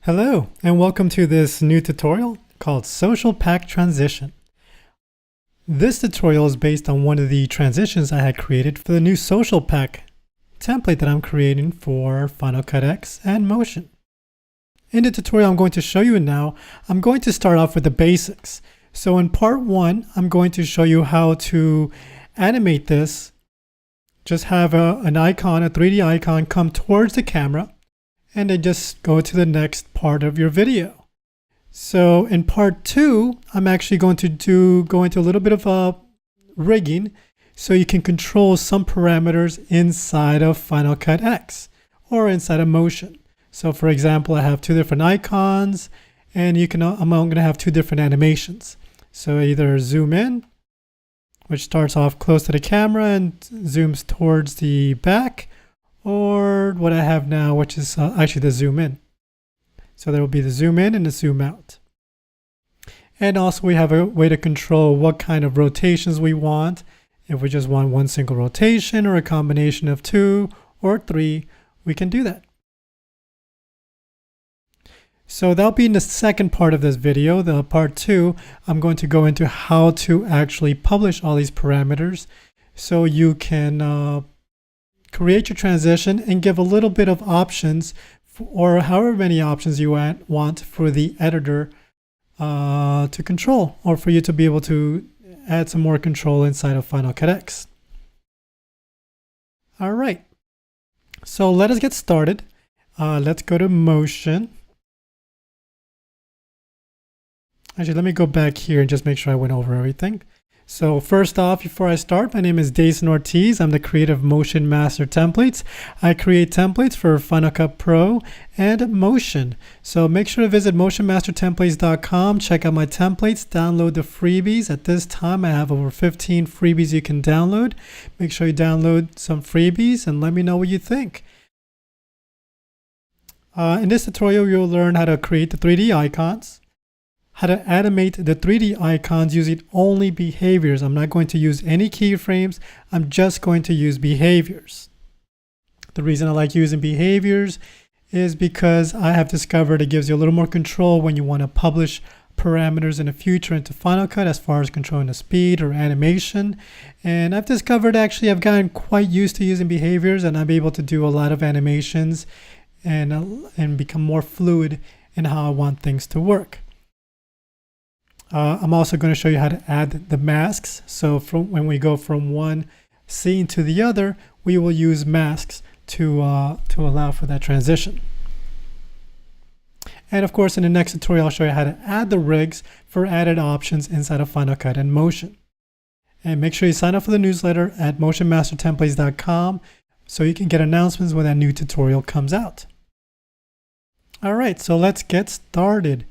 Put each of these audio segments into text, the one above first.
Hello, and welcome to this new tutorial called Social Pack Transition. This tutorial is based on one of the transitions I had created for the new Social Pack template that I'm creating for Final Cut X and Motion. In the tutorial I'm going to show you now, I'm going to start off with the basics. So in part 1, I'm going to show you how to animate this. Just have an icon, a 3D icon, come towards the camera, and then just go to the next part of your video. So in part 2, I'm actually going to go into a little bit of rigging so you can control some parameters inside of Final Cut X or inside of Motion. So for example, I have 2 different icons, and I'm going to have 2 different animations. So either zoom in, which starts off close to the camera and zooms towards the back, or what I have now, which is actually the zoom in. So there will be the zoom in and the zoom out. And also we have a way to control what kind of rotations we want. If we just want one single rotation or a combination of 2 or 3, we can do that. So that'll be in the second part of this video, the part 2. I'm going to go into how to actually publish all these parameters so you can create your transition and give a little bit of options or however many options you want for the editor to control, or for you to be able to add some more control inside of Final Cut X. All right, so let us get started. Let's go to Motion. Actually, let me go back here and just make sure I went over everything. So first off, before I start, my name is Dason Ortiz. I'm the creator of Motion Master Templates. I create templates for Final Cut Pro and Motion. So make sure to visit motionmastertemplates.com. Check out my templates, download the freebies. At this time, I have over 15 freebies you can download. Make sure you download some freebies and let me know what you think. In this tutorial, you'll learn how to create the 3D icons, how to animate the 3D icons using only behaviors. I'm not going to use any keyframes. I'm just going to use behaviors. The reason I like using behaviors is because I have discovered it gives you a little more control when you want to publish parameters in the future into Final Cut as far as controlling the speed or animation. And I've discovered actually I've gotten quite used to using behaviors, and I'm able to do a lot of animations and become more fluid in how I want things to work. I'm also going to show you how to add the masks. So when we go from one scene to the other, we will use masks to allow for that transition. And of course, in the next tutorial, I'll show you how to add the rigs for added options inside of Final Cut and Motion. And make sure you sign up for the newsletter at motionmastertemplates.com so you can get announcements when that new tutorial comes out. All right, so let's get started.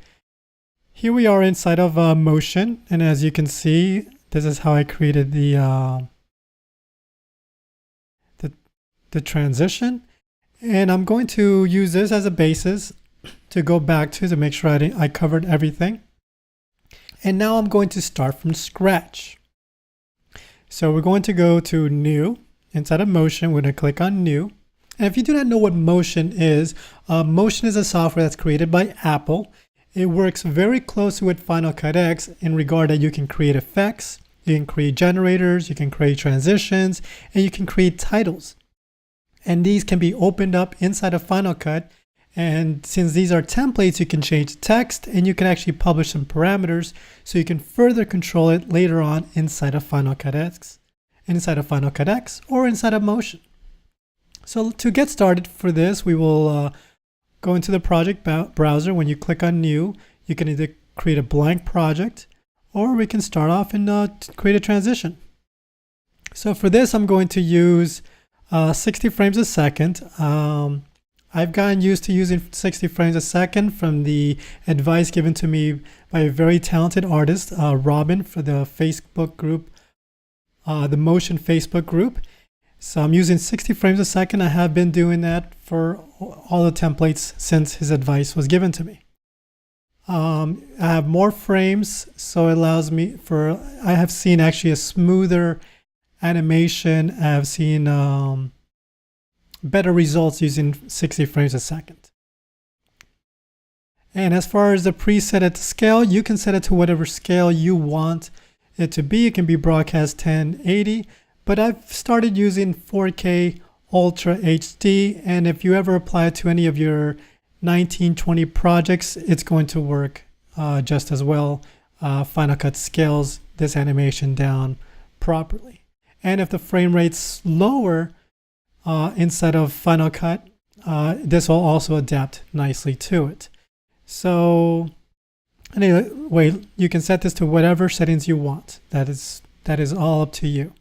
Here we are inside of Motion, and as you can see, this is how I created the transition. And I'm going to use this as a basis to go back to make sure I covered everything. And now I'm going to start from scratch. So we're going to go to New. Inside of Motion, we're going to click on New. And if you do not know what Motion is a software that's created by Apple. It works very closely with Final Cut X in regard that you can create effects, you can create generators, you can create transitions, and you can create titles. And these can be opened up inside of Final Cut. And since these are templates, you can change the text, and you can actually publish some parameters so you can further control it later on inside of Final Cut X, or inside of Motion. So to get started for this, we will go into the project browser. When you click on New, you can either create a blank project, or we can start off and create a transition. So for this, I'm going to use 60 frames a second. I've gotten used to using 60 frames a second from the advice given to me by a very talented artist, Robin, for the Facebook group, the Motion Facebook group. So I'm using 60 frames a second. I have been doing that for all the templates since his advice was given to me. I have more frames, so it allows me I have seen actually a smoother animation. I have seen better results using 60 frames a second. And as far as the preset at the scale, you can set it to whatever scale you want it to be. It can be broadcast 1080, but I've started using 4K Ultra HD. And if you ever apply it to any of your 1920 projects, it's going to work just as well. Final Cut scales this animation down properly. And if the frame rate's lower inside of Final Cut, this will also adapt nicely to it. So anyway, you can set this to whatever settings you want. That is all up to you.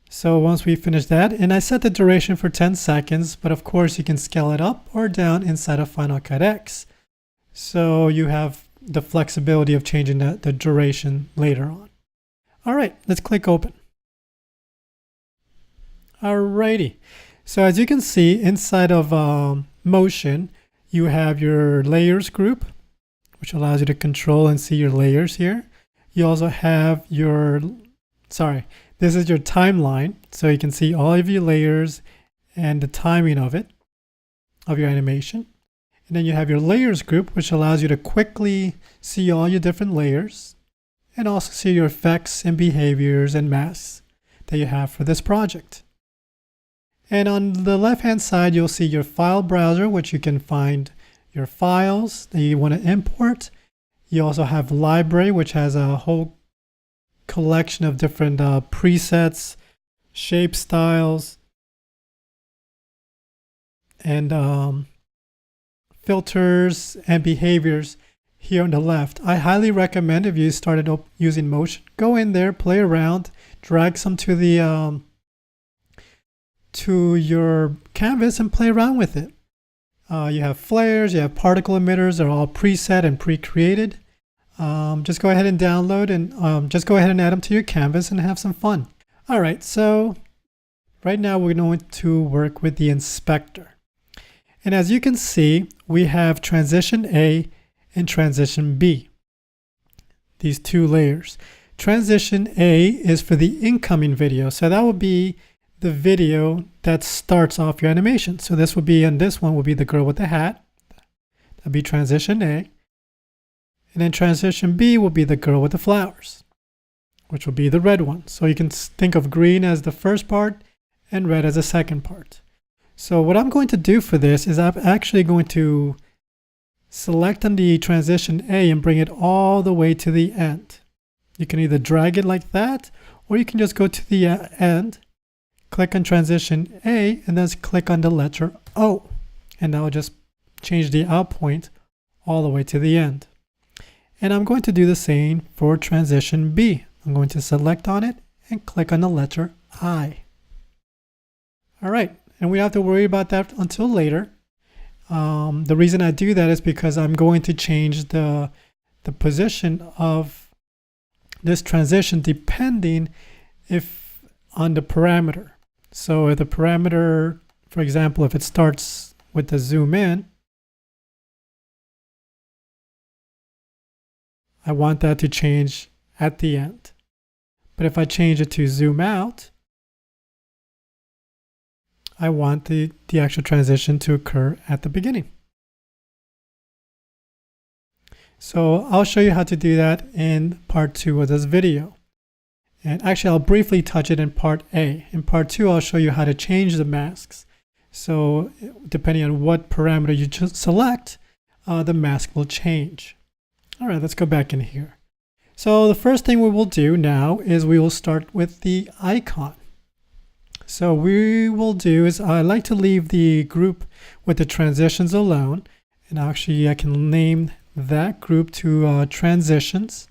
So once we finish that, and I set the duration for 10 seconds, but of course you can scale it up or down inside of Final Cut X. So you have the flexibility of changing the duration later on. All right, let's click open. Alrighty. So as you can see inside of Motion, you have your layers group, which allows you to control and see your layers here. You also have this is your timeline. So you can see all of your layers and the timing of your animation. And then you have your layers group, which allows you to quickly see all your different layers and also see your effects and behaviors and masks that you have for this project. And on the left-hand side, you'll see your file browser, which you can find your files that you want to import. You also have library, which has a whole collection of different presets, shape styles, and filters and behaviors here on the left. I highly recommend if you started using Motion, go in there, play around, drag some to the to your canvas and play around with it. You have flares, you have particle emitters, they're all preset and pre-created. Just go ahead and download and just go ahead and add them to your canvas and have some fun. All right, so right now we're going to work with the inspector. And as you can see, we have transition A and transition B, these two layers. Transition A is for the incoming video. So that will be the video that starts off your animation. So this would be, and this one will be the girl with the hat. That'd be transition A. And then transition B will be the girl with the flowers, which will be the red one. So you can think of green as the first part and red as the second part. So what I'm going to do for this is I'm actually going to select on the transition A and bring it all the way to the end. You can either drag it like that, or you can just go to the end, click on transition A, and then click on the letter O. And that will just change the out point all the way to the end. And I'm going to do the same for transition B. I'm going to select on it and click on the letter I. All right, and we don't have to worry about that until later. The reason I do that is because I'm going to change the position of this transition depending on the parameter. So if the parameter, for example, if it starts with the zoom in, I want that to change at the end. But if I change it to zoom out, I want the actual transition to occur at the beginning. So I'll show you how to do that in part 2 of this video. And actually, I'll briefly touch it in part A. In part 2, I'll show you how to change the masks. So depending on what parameter you select, the mask will change. All right, let's go back in here. So the first thing we will do now is we will start with the icon. So we will do is I like to leave the group with the transitions alone. And actually, I can name that group to transitions.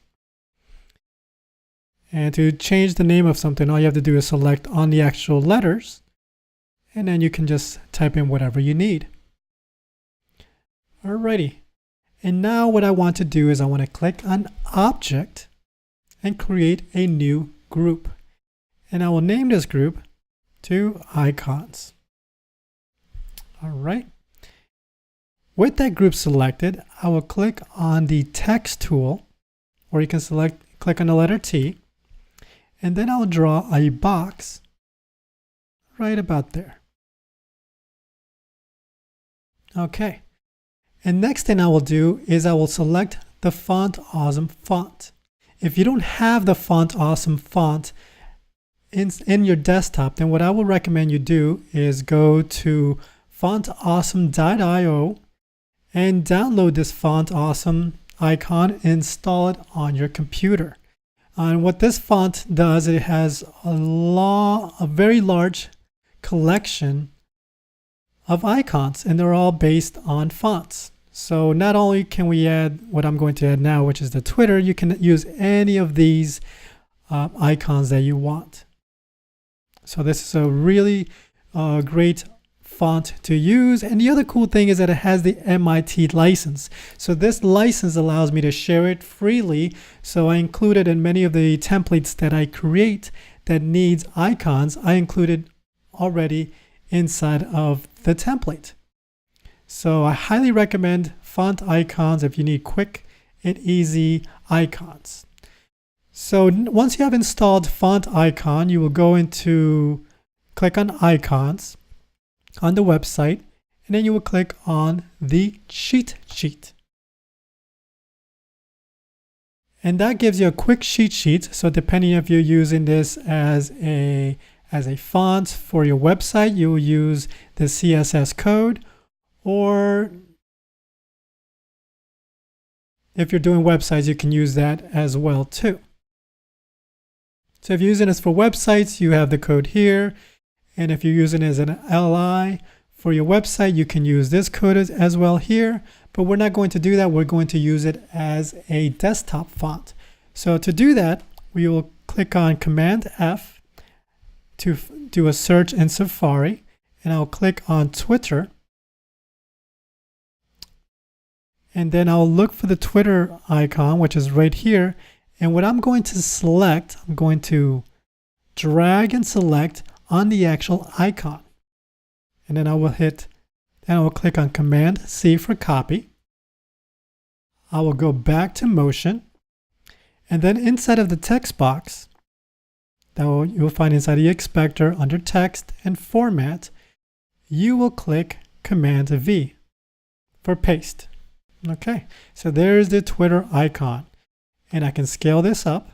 And to change the name of something, all you have to do is select on the actual letters, and then you can just type in whatever you need. Alrighty. And now what I want to do is I want to click on Object and create a new group. And I will name this group to Icons. Alright. With that group selected, I will click on the Text tool, or you can click on the letter T. And then I'll draw a box right about there. Okay. And next thing I will do is I will select the Font Awesome font. If you don't have the Font Awesome font in your desktop, then what I will recommend you do is go to fontawesome.io and download this Font Awesome icon, install it on your computer. And what this font does, it has a very large collection of icons, and they're all based on fonts. So not only can we add what I'm going to add now, which is the Twitter, you can use any of these icons that you want. So this is a really great font to use. And the other cool thing is that it has the MIT license. So this license allows me to share it freely. So I included in many of the templates that I create that needs icons, I included already inside of the template. So I highly recommend font icons if you need quick and easy icons. So once you have installed font icon, you will go into click on icons on the website, and then you will click on the cheat sheet. And that gives you a quick cheat sheet. So depending if you're using this as a font for your website, you will use the CSS code, or if you're doing websites, you can use that as well too. So if you're using this for websites, you have the code here. And if you're using it as an LI for your website, you can use this code as well here. But we're not going to do that. We're going to use it as a desktop font. So to do that, we will click on Command F to do a search in Safari. And I'll click on Twitter. And then I'll look for the Twitter icon, which is right here. And what I'm going to select, I'm going to drag and select on the actual icon. And then I will click on Command C for copy. I will go back to motion. And then inside of the text box, you will find inside the expector under text and format, you will click Command V for paste. Okay, so there's the Twitter icon. And I can scale this up.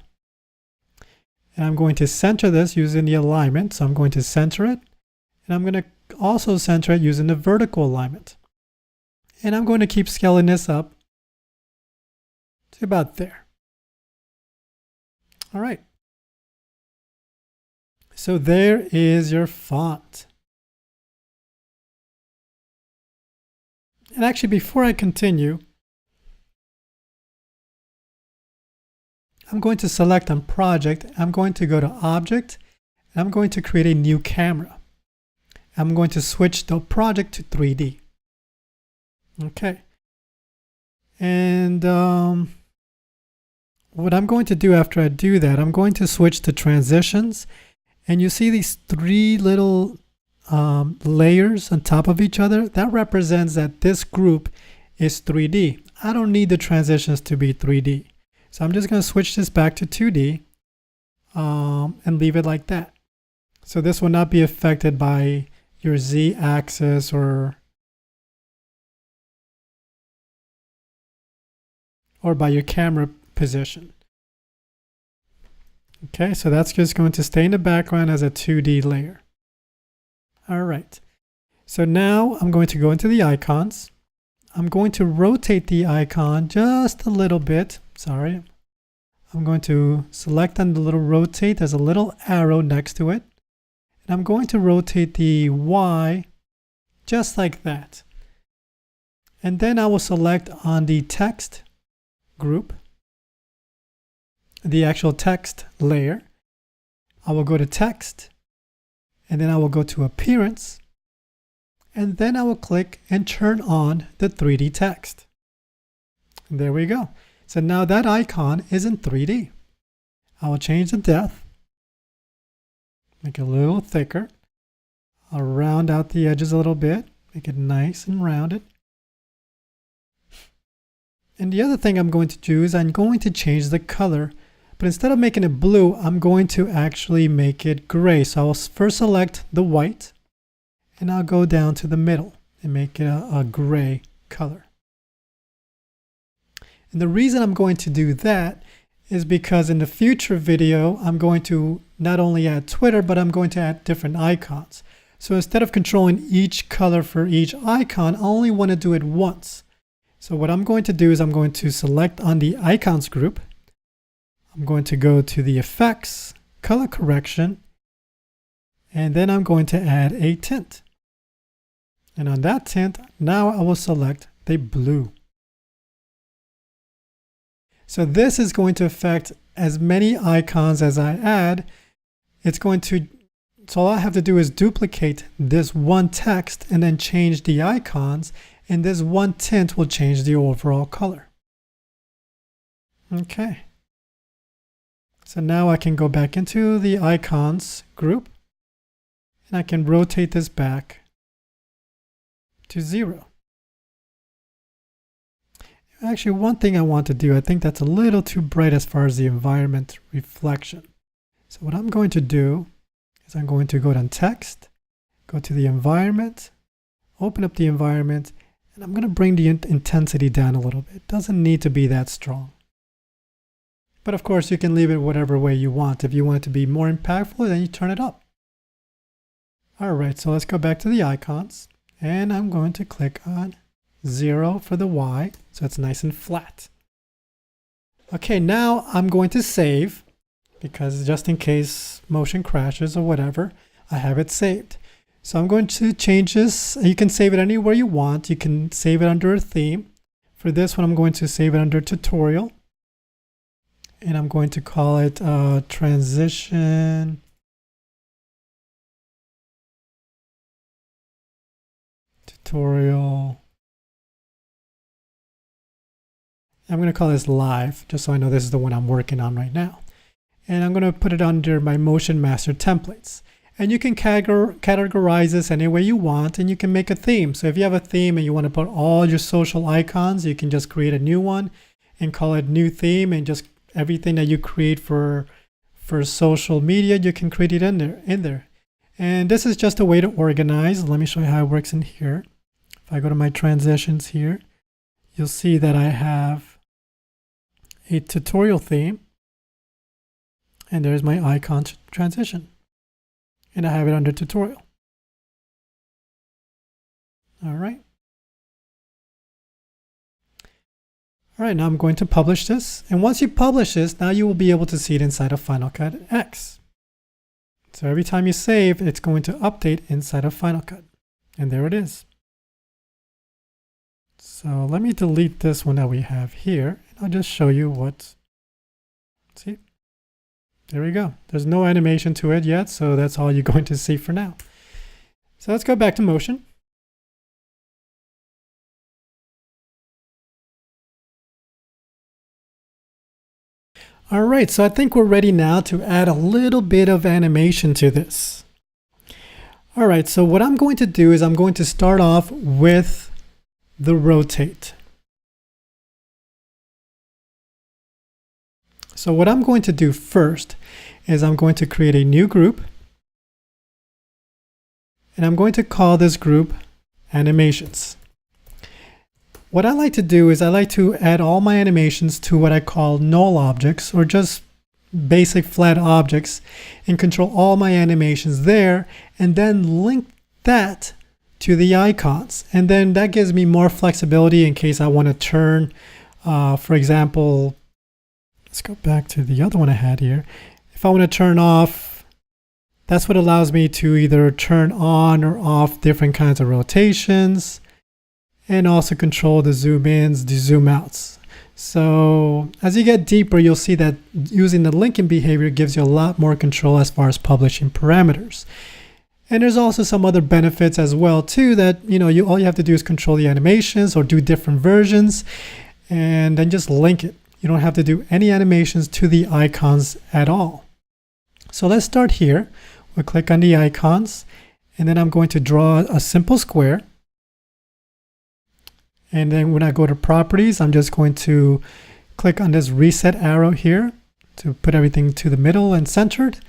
And I'm going to center this using the alignment. So I'm going to center it. And I'm going to also center it using the vertical alignment. And I'm going to keep scaling this up to about there. All right. So there is your font. And actually, before I continue, I'm going to select on project. I'm going to go to object. And I'm going to create a new camera. I'm going to switch the project to 3D. Okay. And what I'm going to do after I do that, I'm going to switch to transitions. And you see these three little layers on top of each other. That represents that this group is 3D. I don't need the transitions to be 3D. So I'm just going to switch this back to 2D and leave it like that. So this will not be affected by your Z axis or by your camera position. Okay, so that's just going to stay in the background as a 2D layer. All right. So now I'm going to go into the icons. I'm going to rotate the icon just a little bit. Sorry. I'm going to select on the little rotate. There's a little arrow next to it. And I'm going to rotate the Y just like that. And then I will select on the text group, the actual text layer. I will go to text, and then I will go to appearance, and then I will click and turn on the 3D text. And there we go. So now that icon is in 3D. I will change the depth, make it a little thicker. I'll round out the edges a little bit, make it nice and rounded. And the other thing I'm going to do is I'm going to change the color, but instead of making it blue, I'm going to actually make it gray. So I'll first select the white, and I'll go down to the middle and make it a gray color. And the reason I'm going to do that is because in the future video, I'm going to not only add Twitter, but I'm going to add different icons. So instead of controlling each color for each icon, I only want to do it once. So what I'm going to do is I'm going to select on the icons group. I'm going to go to the effects, color correction, and then I'm going to add a tint. And on that tint, now I will select the blue. So this is going to affect as many icons as I add. So all I have to do is duplicate this one text and then change the icons, and this one tint will change the overall color. Okay. So now I can go back into the icons group and I can rotate this back to 0. Actually, one thing I want to do, I think that's a little too bright as far as the environment reflection. So what I'm going to do is I'm going to go to text, go to the environment, open up the environment, and I'm going to bring the intensity down a little bit. It doesn't need to be that strong. But of course, you can leave it whatever way you want. If you want it to be more impactful, then you turn it up. All right, so let's go back to the icons, and I'm going to click on 0 for the Y, so it's nice and flat. Okay, now I'm going to save, because just in case motion crashes or whatever, I have it saved. So I'm going to change this. You can save it anywhere you want. You can save it under a theme. For this one, I'm going to save it under tutorial. And I'm going to call it transition tutorial. I'm going to call this live, just so I know this is the one I'm working on right now. And I'm going to put it under my motion master templates. And you can categorize this any way you want, and you can make a theme. So if you have a theme and you want to put all your social icons, you can just create a new one and call it new theme, and just everything that you create for social media, you can create it in there. And this is just a way to organize. Let me show you how it works in here. If I go to my transitions here, you'll see that I have a tutorial theme, and there's my icon transition, and I have it under tutorial. All right. All right, now I'm going to publish this. And once you publish this, now you will be able to see it inside of Final Cut X. So every time you save, it's going to update inside of Final Cut. And there it is. So let me delete this one that we have here. And I'll just show you what, see? There we go. There's no animation to it yet, so that's all you're going to see for now. So let's go back to Motion. All right, so I think we're ready now to add a little bit of animation to this. All right, so what I'm going to do is I'm going to start off with the rotate. So what I'm going to do first is I'm going to create a new group, and I'm going to call this group Animations. What I like to do is I like to add all my animations to what I call null objects, or just basic flat objects, and control all my animations there, and then link that to the icons. And then that gives me more flexibility in case I want to turn, for example, let's go back to the other one I had here. If I want to turn off, that's what allows me to either turn on or off different kinds of rotations, and also control the zoom ins, the zoom outs. So as you get deeper, you'll see that using the linking behavior gives you a lot more control as far as publishing parameters. And there's also some other benefits as well too, that all you have to do is control the animations or do different versions, and then just link it. You don't have to do any animations to the icons at all. So let's start here. We'll click on the icons, and then I'm going to draw a simple square. And then when I go to properties, I'm just going to click on this reset arrow here to put everything to the middle and centered.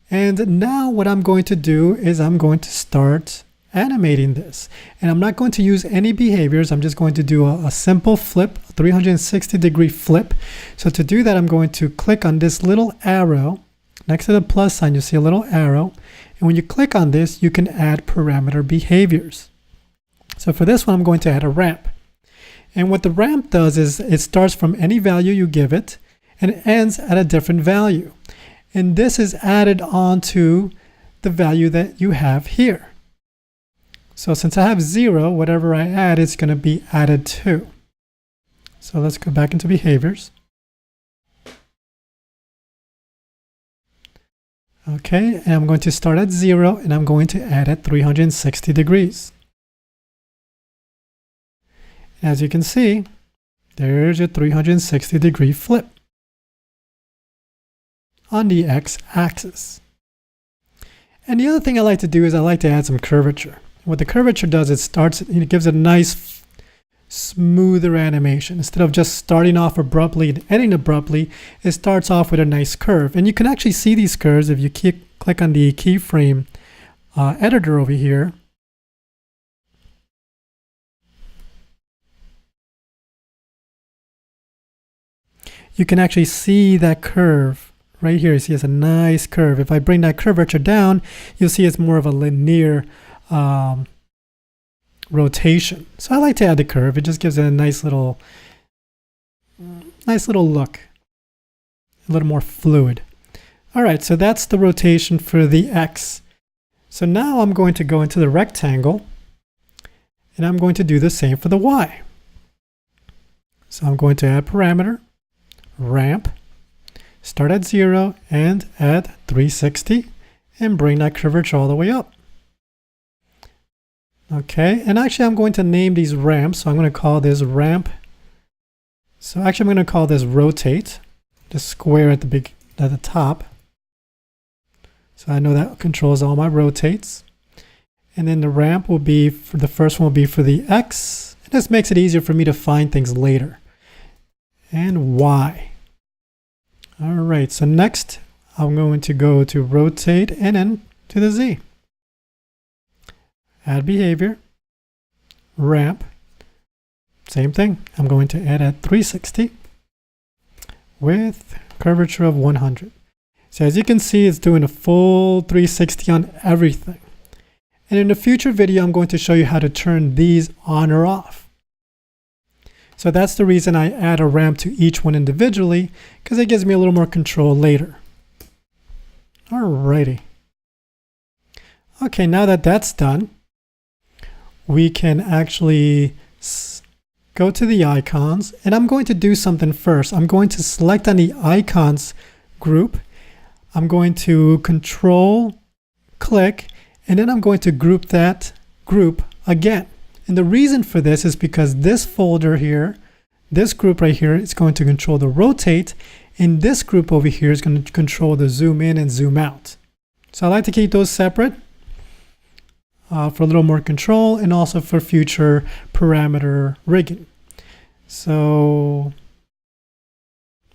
And now what I'm going to do is I'm going to start animating this. And I'm not going to use any behaviors. I'm just going to do a simple flip, a 360-degree flip. So to do that, I'm going to click on this little arrow. Next to the plus sign, you see a little arrow. And when you click on this, you can add parameter behaviors. So for this one, I'm going to add a ramp. And what the ramp does is it starts from any value you give it, and it ends at a different value. And this is added onto the value that you have here. So since I have 0, whatever I add is going to be added to. So let's go back into behaviors. Okay, and I'm going to start at 0, and I'm going to add at 360 degrees. As you can see, there's a 360-degree flip on the x-axis. And the other thing I like to do is I like to add some curvature. What the curvature does, it gives it a nice, smoother animation. Instead of just starting off abruptly and ending abruptly, it starts off with a nice curve. And you can actually see these curves if you click on the keyframe editor over here. You can actually see that curve right here. You see it's a nice curve. If I bring that curvature down, you'll see it's more of a linear rotation. So I like to add the curve. It just gives it a nice little look, a little more fluid. All right, so that's the rotation for the X. So now I'm going to go into the rectangle, and I'm going to do the same for the Y. So I'm going to add parameter, ramp, start at 0 and add 360 and bring that curvature all the way up. Okay, and actually I'm going to name these ramps. So I'm going to call this ramp. So actually I'm going to call this rotate, the square at the top. So I know that controls all my rotates. And then the ramp will be, for the first one will be for the X. And this makes it easier for me to find things later. And Y. All right, so next I'm going to go to rotate and then to the Z. Add behavior, ramp, same thing. I'm going to add at 360 with curvature of 100. So as you can see, it's doing a full 360 on everything. And in a future video, I'm going to show you how to turn these on or off. So that's the reason I add a ramp to each one individually, because it gives me a little more control later. Alrighty. Okay, now that that's done, we can actually go to the icons, and I'm going to do something first. I'm going to select on the icons group. I'm going to control click, and then I'm going to group that group again. And the reason for this is because this folder here, this group right here, is going to control the rotate, and this group over here is going to control the zoom in and zoom out. So I like to keep those separate for a little more control and also for future parameter rigging. So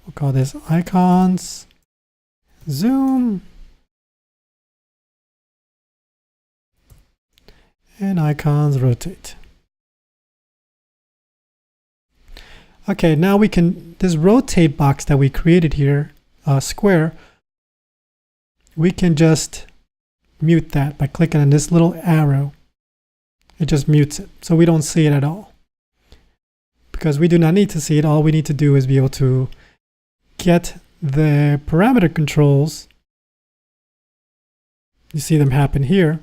we'll call this icons, zoom, and icons rotate. Okay, now we can, this rotate box that we created here, square, we can just mute that by clicking on this little arrow. It just mutes it, so we don't see it at all. Because we do not need to see it, all we need to do is be able to get the parameter controls. You see them happen here,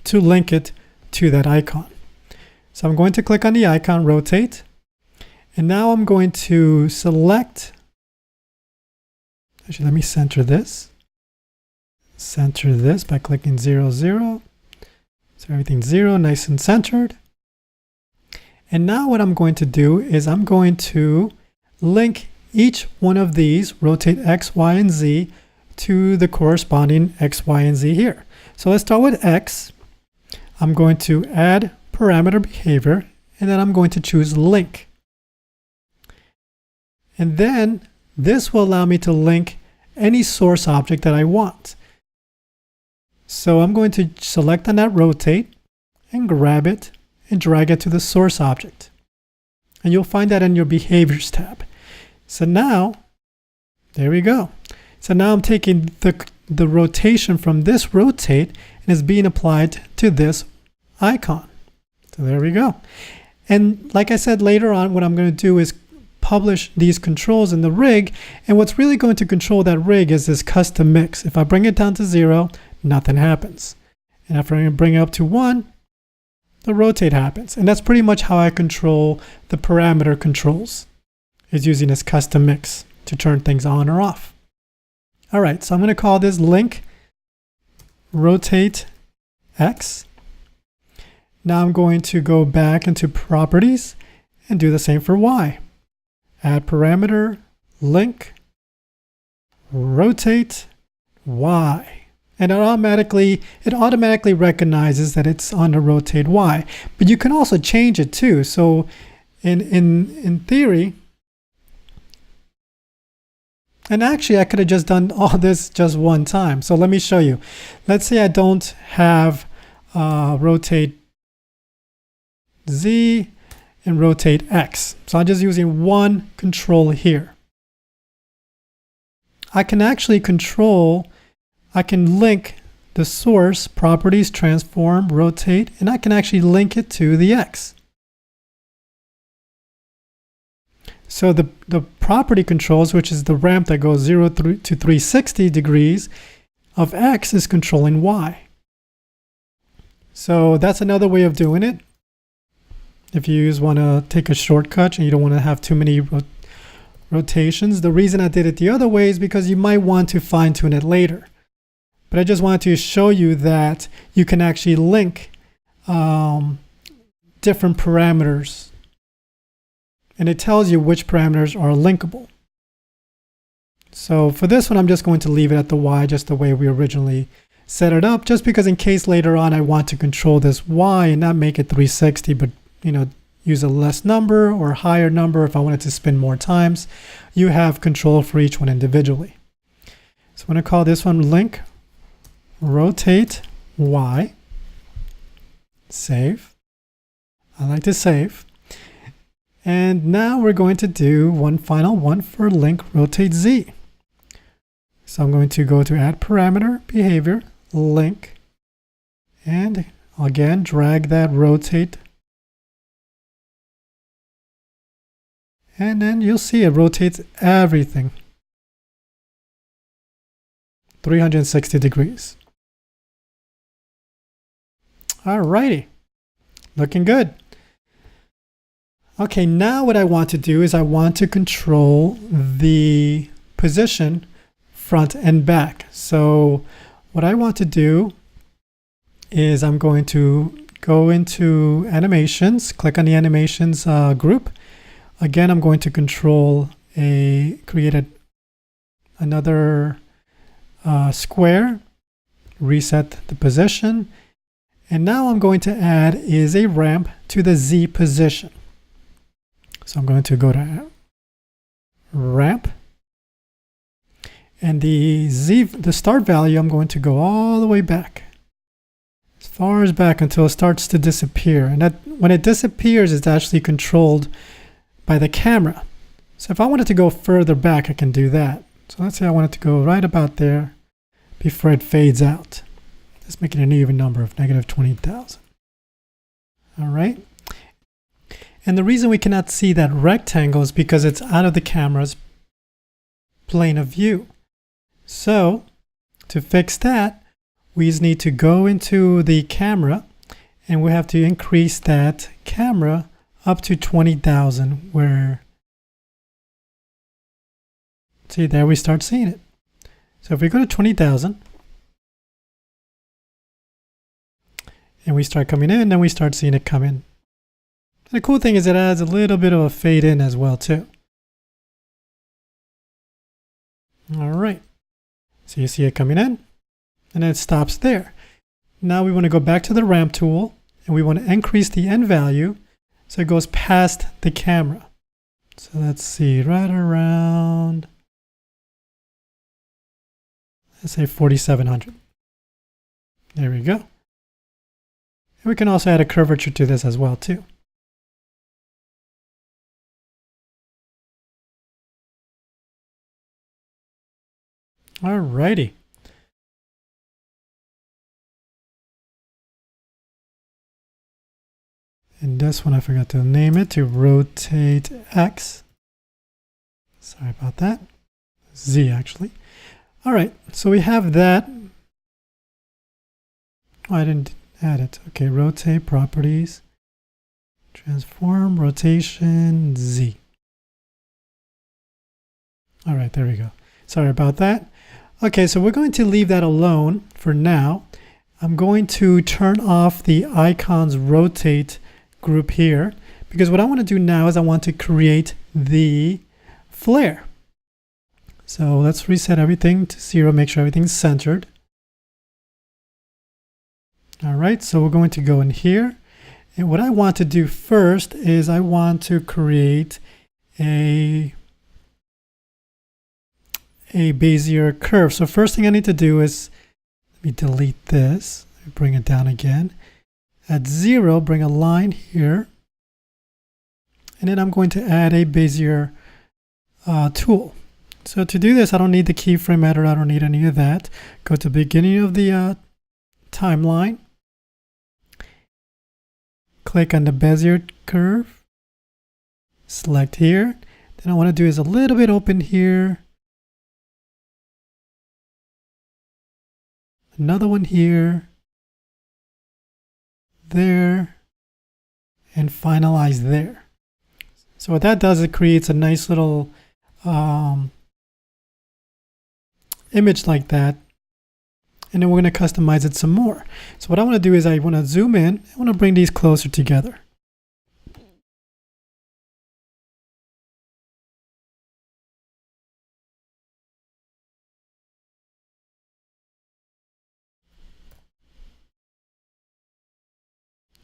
to link it to that icon. So I'm going to click on the icon, rotate, and now I'm going to select, actually let me center this by clicking 0, 0. So everything's 0, nice and centered. And now what I'm going to do is I'm going to link each one of these, rotate X, Y, and Z, to the corresponding X, Y, and Z here. So let's start with X. I'm going to add parameter behavior, and then I'm going to choose link. And then this will allow me to link any source object that I want. So I'm going to select on that rotate and grab it and drag it to the source object. And you'll find that in your behaviors tab. So now, there we go. So now I'm taking the rotation from this rotate and it's being applied to this icon. So there we go. And like I said, later on, what I'm going to do is publish these controls in the rig. And what's really going to control that rig is this custom mix. If I bring it down to 0, nothing happens. And after I bring it up to 1, the rotate happens. And that's pretty much how I control the parameter controls, is using this custom mix to turn things on or off. All right, so I'm going to call this link rotate X. Now I'm going to go back into properties and do the same for Y. Add parameter link rotate Y. And it automatically recognizes that it's on the rotate Y. But you can also change it too. So in theory, and actually I could have just done all this just one time. So let me show you. Let's say I don't have rotate Z and rotate X. So I'm just using one control here. I can actually I can link the source, properties, transform, rotate, and I can actually link it to the X. So the property controls, which is the ramp that goes 0 to 360 degrees of X, is controlling Y. So that's another way of doing it. If you want to take a shortcut and you don't want to have too many rotations. The reason I did it the other way is because you might want to fine tune it later. But I just wanted to show you that you can actually link different parameters. And it tells you which parameters are linkable. So for this one, I'm just going to leave it at the Y just the way we originally set it up, just because in case later on I want to control this Y and not make it 360, but use a less number or higher number if I wanted to spin more times, you have control for each one individually. So I'm going to call this one link rotate Y. Save. I like to save. And now we're going to do one final one for link rotate Z. So I'm going to go to add parameter behavior link, and again drag that rotate, and then you'll see it rotates everything 360 degrees. Alrighty, looking good. Okay, now what I want to do is I want to control the position front and back. So what I want to do is I'm going to go into animations, click on the animations group. Again, I'm going to create another square, reset the position. And now I'm going to add is a ramp to the Z position. So I'm going to go to ramp, and the start value, I'm going to go all the way back, as far as back until it starts to disappear. And that when it disappears, it's actually controlled by the camera. So if I wanted to go further back, I can do that. So let's say I wanted to go right about there before it fades out. Let's make it an even number of negative 20,000. All right. And the reason we cannot see that rectangle is because it's out of the camera's plane of view. So to fix that, we just need to go into the camera and we have to increase that camera up to 20,000 where, see there we start seeing it. So if we go to 20,000 and we start coming in, then we start seeing it come in. And the cool thing is it adds a little bit of a fade in as well too. All right. So you see it coming in and then it stops there. Now we want to go back to the ramp tool and we want to increase the end value so it goes past the camera. So let's see, right around, let's say 4,700. There we go. And we can also add a curvature to this as well too. Alrighty. And this one I forgot to name it, to rotate X. Sorry about that. Z actually. All right, so we have that. Oh, I didn't add it. Okay, rotate properties, transform, rotation, Z. All right, there we go. Sorry about that. Okay, so we're going to leave that alone for now. I'm going to turn off the icons rotate group here, because what I want to do now is I want to create the flare. So let's reset everything to 0, make sure everything's centered. All right, so we're going to go in here. And what I want to do first is I want to create a Bezier curve. So first thing I need to do is, let me delete this, bring it down again. At 0, bring a line here. And then I'm going to add a Bezier tool. So to do this, I don't need the keyframe editor. I don't need any of that. Go to the beginning of the timeline. Click on the Bezier curve. Select here. Then I want to do is a little bit open here. Another one here. There. And finalize there. So what that does, it creates a nice little image like that, and then we're going to customize it some more. So what I want to do is I want to zoom in. I want to bring these closer together.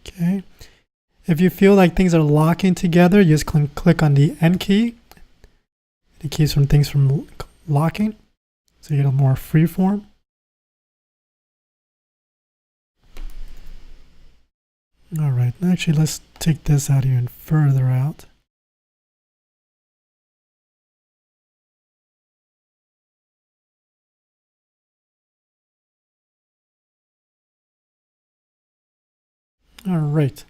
Okay. If you feel like things are locking together, you just click on the N key. It keeps things from locking, so you get a more free form. All right, actually, let's take this out even further out. All right,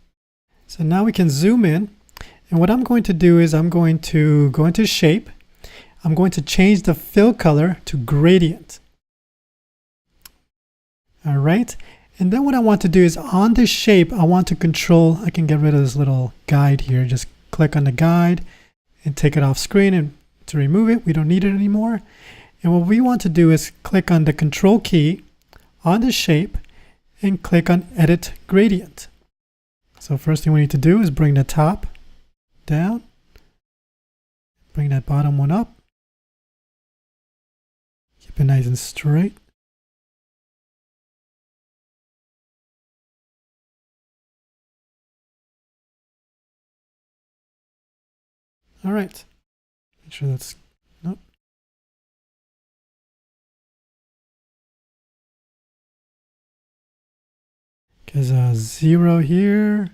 so now we can zoom in. And what I'm going to do is I'm going to go into shape. I'm going to change the fill color to gradient. All right. And then what I want to do is on this shape, I want to control, I can get rid of this little guide here. Just click on the guide and take it off screen, and to remove it, we don't need it anymore. And what we want to do is click on the control key on the shape and click on edit gradient. So first thing we need to do is bring the top down, bring that bottom one up, keep it nice and straight. All right, make sure that's, nope. Because 0 here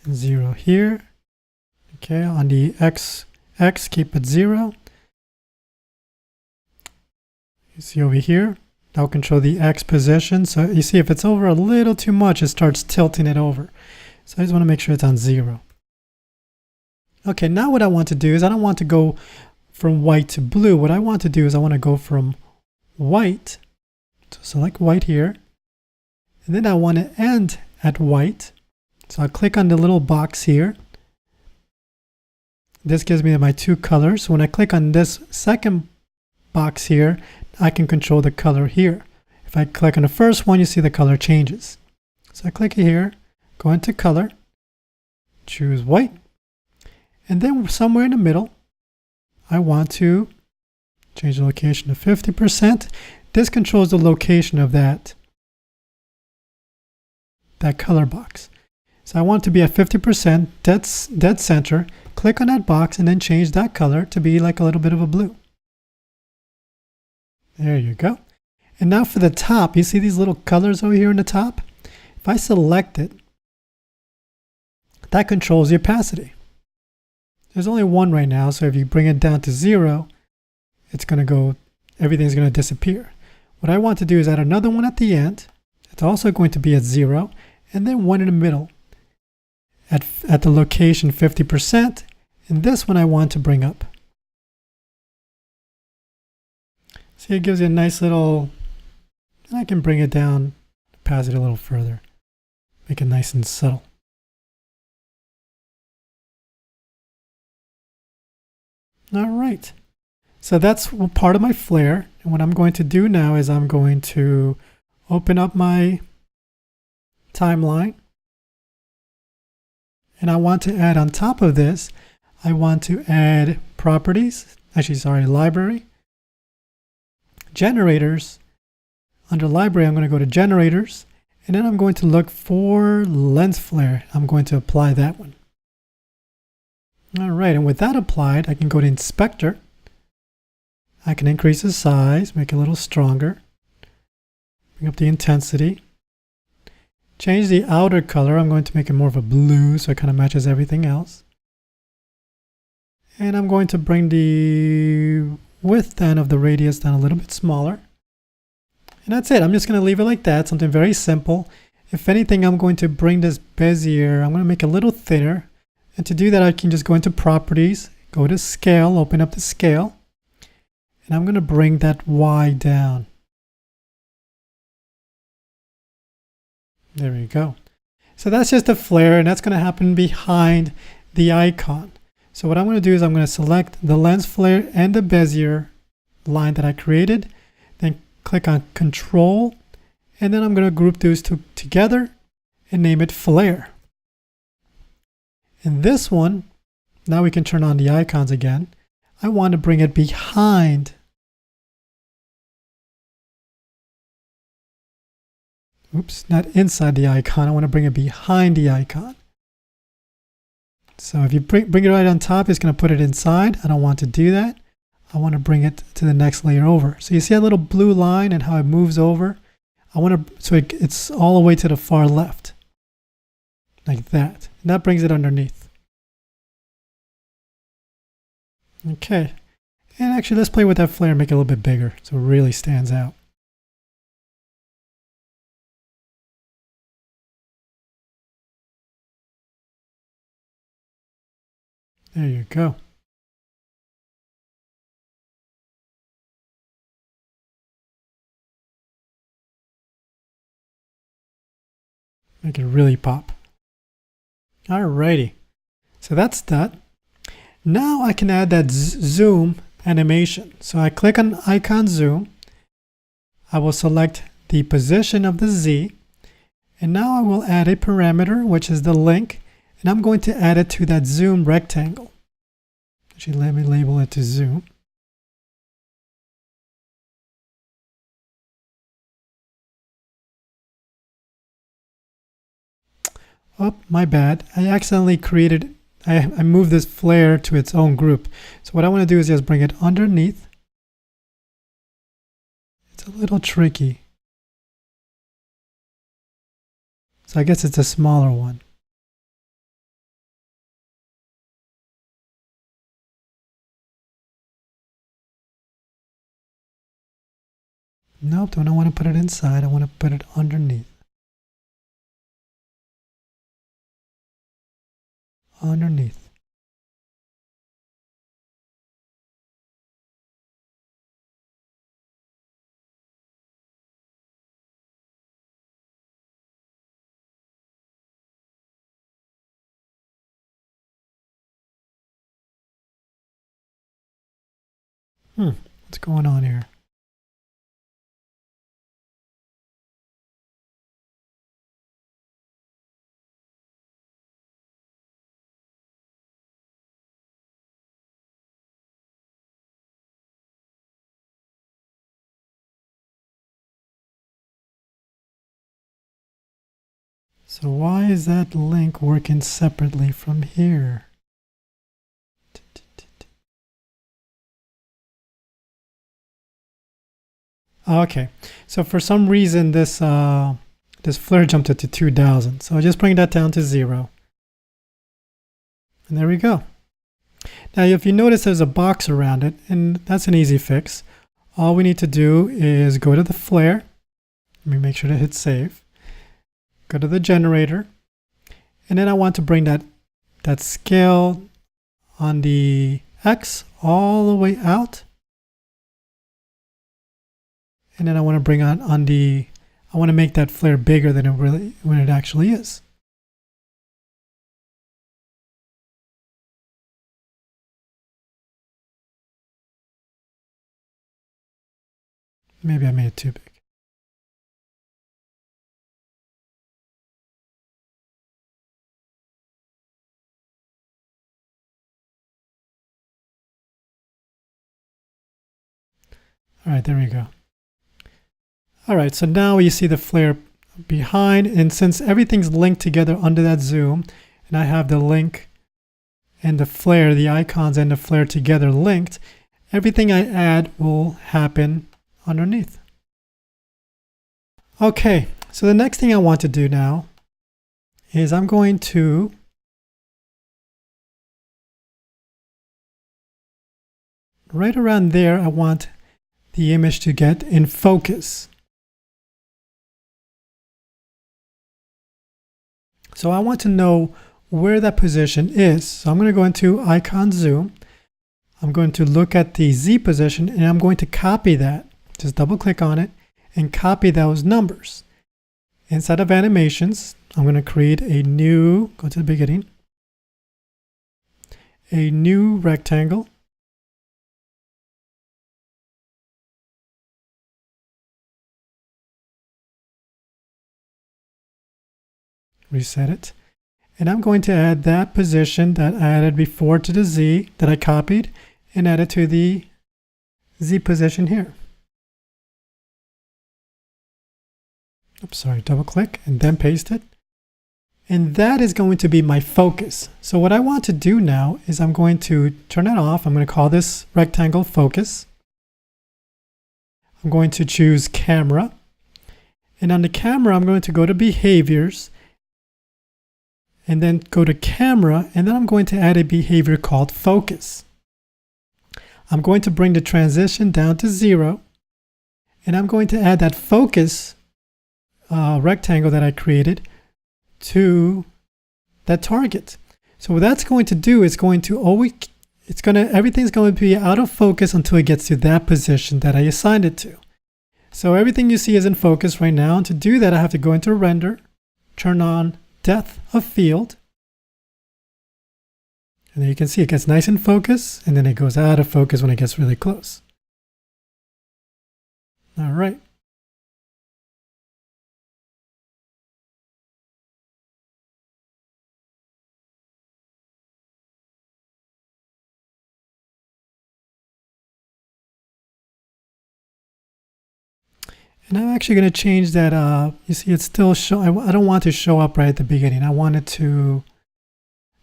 and 0 here. Okay, on the X, keep it 0. You see over here, that'll control the X position. So you see if it's over a little too much, it starts tilting it over. So I just want to make sure it's on 0. Okay, now what I want to do is I don't want to go from white to blue. What I want to do is I want to go from white, so select white here, and then I want to end at white. So I'll click on the little box here. This gives me my two colors. So when I click on this second box here, I can control the color here. If I click on the first one, you see the color changes. So I click here, go into color, choose white. And then somewhere in the middle, I want to change the location to 50%. This controls the location of that color box. So I want it to be at 50%, dead center. Click on that box and then change that color to be like a little bit of a blue. There you go. And now for the top, you see these little colors over here in the top? If I select it, that controls the opacity. There's only one right now, so if you bring it down to 0, it's going to go, everything's going to disappear. What I want to do is add another one at the end. It's also going to be at 0, and then one in the middle at the location 50%, and this one I want to bring up. See, it gives you a nice little, and I can bring it down, opacity a little further, make it nice and subtle. All right, so that's part of my flare. And what I'm going to do now is I'm going to open up my timeline. And I want to add on top of this, I want to add properties, library, generators. Under library, I'm going to go to generators, and then I'm going to look for lens flare. I'm going to apply that one. All right, and with that applied, I can go to inspector. I can increase the size, make it a little stronger, bring up the intensity, change the outer color. I'm going to make it more of a blue so it kind of matches everything else. And I'm going to bring the width then of the radius down a little bit smaller. And that's it. I'm just going to leave it like that, something very simple. If anything, I'm going to bring this Bezier, I'm going to make it a little thinner. And to do that, I can just go into properties, go to scale, open up the scale, and I'm going to bring that Y down. There we go. So that's just a flare, and that's going to happen behind the icon. So what I'm going to do is I'm going to select the lens flare and the Bezier line that I created, then click on Control, and then I'm going to group those two together and name it flare. And this one, now we can turn on the icons again. I want to bring it behind. Oops, not inside the icon. I want to bring it behind the icon. So if you bring it right on top, it's going to put it inside. I don't want to do that. I want to bring it to the next layer over. So you see that little blue line and how it moves over? I want to, so it's all the way to the far left. Like that. And that brings it underneath. Okay. And actually, let's play with that flare and make it a little bit bigger so it really stands out. There you go. Make it really pop. Alrighty. So that's that. Now I can add that zoom animation. So I click on icon zoom. I will select the position of the Z. And now I will add a parameter, which is the link. And I'm going to add it to that zoom rectangle. Actually, let me label it to zoom. Oh, my bad. I accidentally created, I moved this flare to its own group. So what I want to do is just bring it underneath. It's a little tricky. So I guess it's a smaller one. Nope, I don't want to put it inside. I want to put it underneath. Underneath. What's going on here? So why is that link working separately from here? Okay, so for some reason this this flare jumped it to 2000. So I just bring that down to 0. And there we go. Now if you notice there's a box around it, and that's an easy fix. All we need to do is go to the flare. Let me make sure to hit save. Go to the generator. And then I want to bring that scale on the X all the way out. And then I want to bring on I want to make that flare bigger than when it actually is. Maybe I made it too big. All right, there we go. All right, so now you see the flare behind, and since everything's linked together under that zoom, and I have the link and the flare, the icons and the flare together linked, everything I add will happen underneath. Okay, so the next thing I want to do now is I'm going to right around there, I want the image to get in focus. So I want to know where that position is. So I'm going to go into icon zoom. I'm going to look at the Z position and I'm going to copy that. Just double click on it and copy those numbers. Inside of animations, I'm going to create a new, go to the beginning, a new rectangle. Reset it. And I'm going to add that position that I added before to the Z that I copied and add it to the Z position here. Oops, sorry, double click and then paste it. And that is going to be my focus. So what I want to do now is I'm going to turn it off. I'm going to call this rectangle focus. I'm going to choose camera. And on the camera, I'm going to go to behaviors and then go to camera, and then I'm going to add a behavior called focus. I'm going to bring the transition down to 0, and I'm going to add that focus rectangle that I created to that target. So what that's going to do is everything's going to be out of focus until it gets to that position that I assigned it to. So everything you see is in focus right now, and to do that I have to go into render, turn on depth of field, and then you can see it gets nice in focus and then it goes out of focus when it gets really close. All right. And I'm actually going to change that. You see, it's still I don't want to show up right at the beginning. I want it to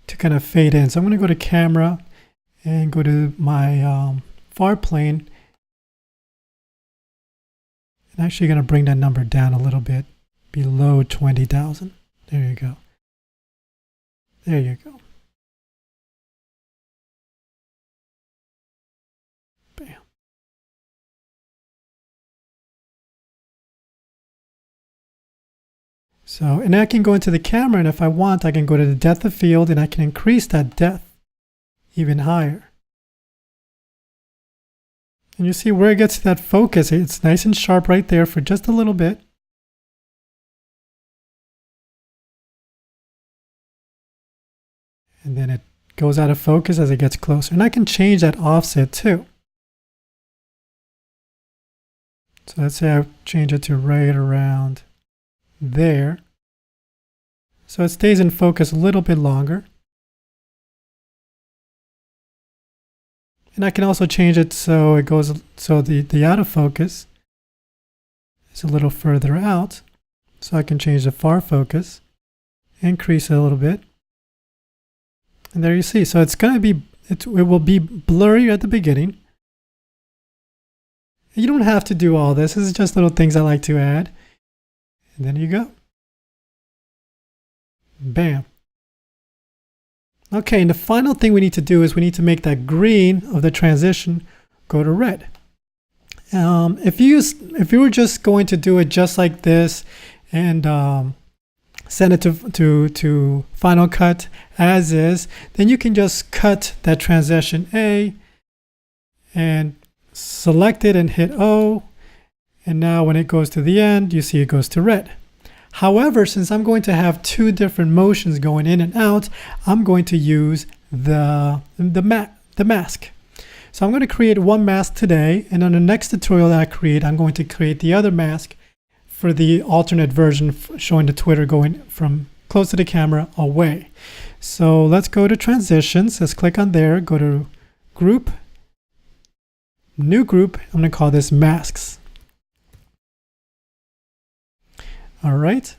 kind of fade in. So I'm going to go to camera and go to my far plane. I'm actually going to bring that number down a little bit below 20,000. There you go. There you go. Bam. So, and I can go into the camera, and if I want, I can go to the depth of field and I can increase that depth even higher. And you see where it gets to that focus, it's nice and sharp right there for just a little bit. And then it goes out of focus as it gets closer. And I can change that offset too. So let's say I change it to right around there. So it stays in focus a little bit longer. And I can also change it so it goes, so the out of focus is a little further out. So I can change the far focus, increase it a little bit. And there you see. So it's going to be, it will be blurry at the beginning. You don't have to do all this. This is just little things I like to add. And then you go. Bam. Okay, and the final thing we need to do is we need to make that green of the transition go to red. If you were just going to do it just like this and send it to Final Cut as is, then you can just cut that transition A and select it and hit O. And now when it goes to the end, you see it goes to red. However, since I'm going to have two different motions going in and out, I'm going to use the mask. So I'm going to create one mask today, and on the next tutorial that I create, I'm going to create the other mask for the alternate version showing the Twitter going from close to the camera away. So let's go to transitions. Let's click on there, go to group, new group. I'm going to call this masks. All right.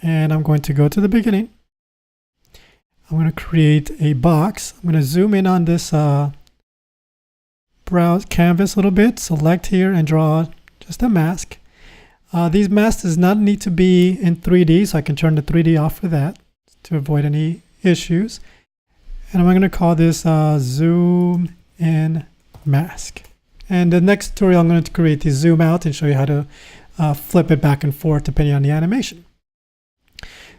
And I'm going to go to the beginning. I'm going to create a box. I'm going to zoom in on this browse canvas a little bit, select here and draw just a mask. These masks does not need to be in 3D, so I can turn the 3D off for that to avoid any issues. And I'm going to call this zoom in mask. And the next tutorial, I'm going to create the zoom out and show you how to flip it back and forth depending on the animation.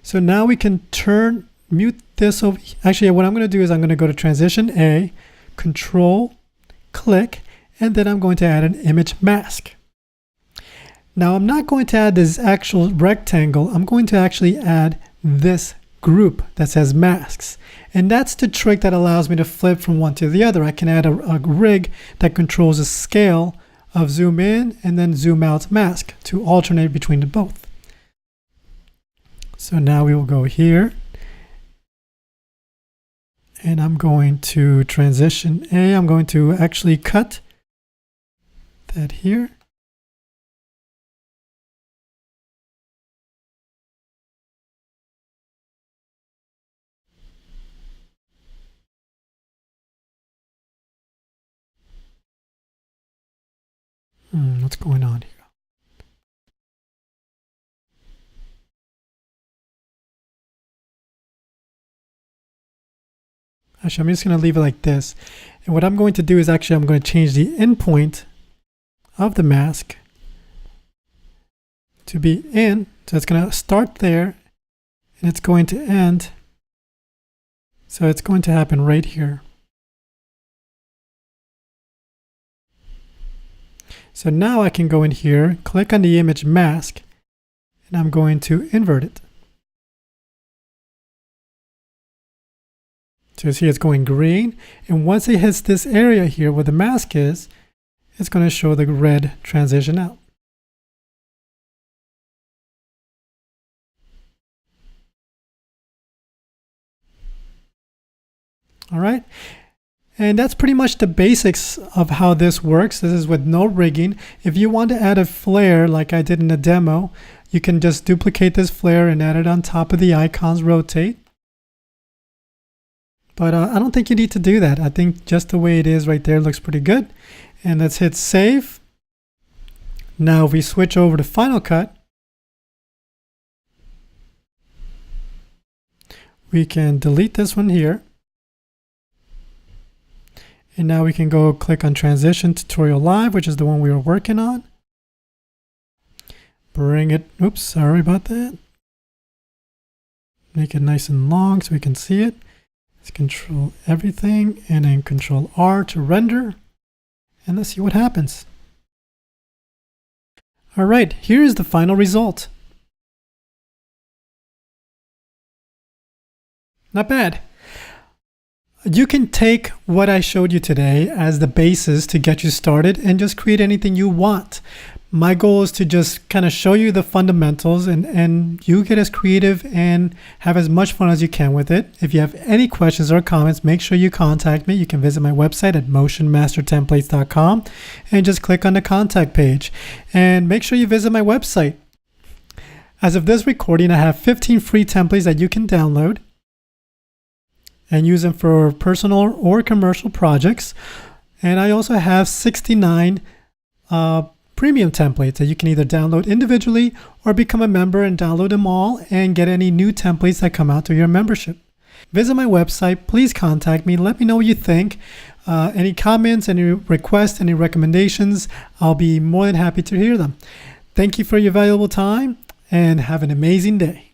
So now we can mute this over. Actually, what I'm going to do is I'm going to go to transition A, control, click, and then I'm going to add an image mask. Now I'm not going to add this actual rectangle. I'm going to actually add this group that says masks. And that's the trick that allows me to flip from one to the other. I can add a rig that controls a scale of zoom in and then zoom out mask to alternate between the both. So now we will go here. And I'm going to transition A. I'm going to actually cut that here. What's going on here? Actually, I'm just going to leave it like this. And what I'm going to do is actually I'm going to change the endpoint of the mask to be in. So it's going to start there and it's going to end. So it's going to happen right here. So now I can go in here, click on the image mask, and I'm going to invert it. So you see it's going green, and once it hits this area here where the mask is, it's going to show the red transition out. All right. And that's pretty much the basics of how this works. This is with no rigging. If you want to add a flare like I did in the demo, you can just duplicate this flare and add it on top of the icon's rotate. But I don't think you need to do that. I think just the way it is right there looks pretty good. And let's hit save. Now if we switch over to Final Cut, we can delete this one here. And now we can go click on Transition Tutorial Live, which is the one we were working on. Bring it, oops, sorry about that. Make it nice and long so we can see it. Let's control everything and then control R to render. And let's see what happens. All right, here's the final result. Not bad. You can take what I showed you today as the basis to get you started and just create anything you want. My goal is to just kind of show you the fundamentals and you get as creative and have as much fun as you can with it. If you have any questions or comments, make sure you contact me. You can visit my website at motionmastertemplates.com and just click on the contact page. And make sure you visit my website. As of this recording, I have 15 free templates that you can download and use them for personal or commercial projects. And I also have 69 premium templates that you can either download individually or become a member and download them all and get any new templates that come out through your membership. Visit my website. Please contact me. Let me know what you think. Any comments, any requests, any recommendations, I'll be more than happy to hear them. Thank you for your valuable time and have an amazing day.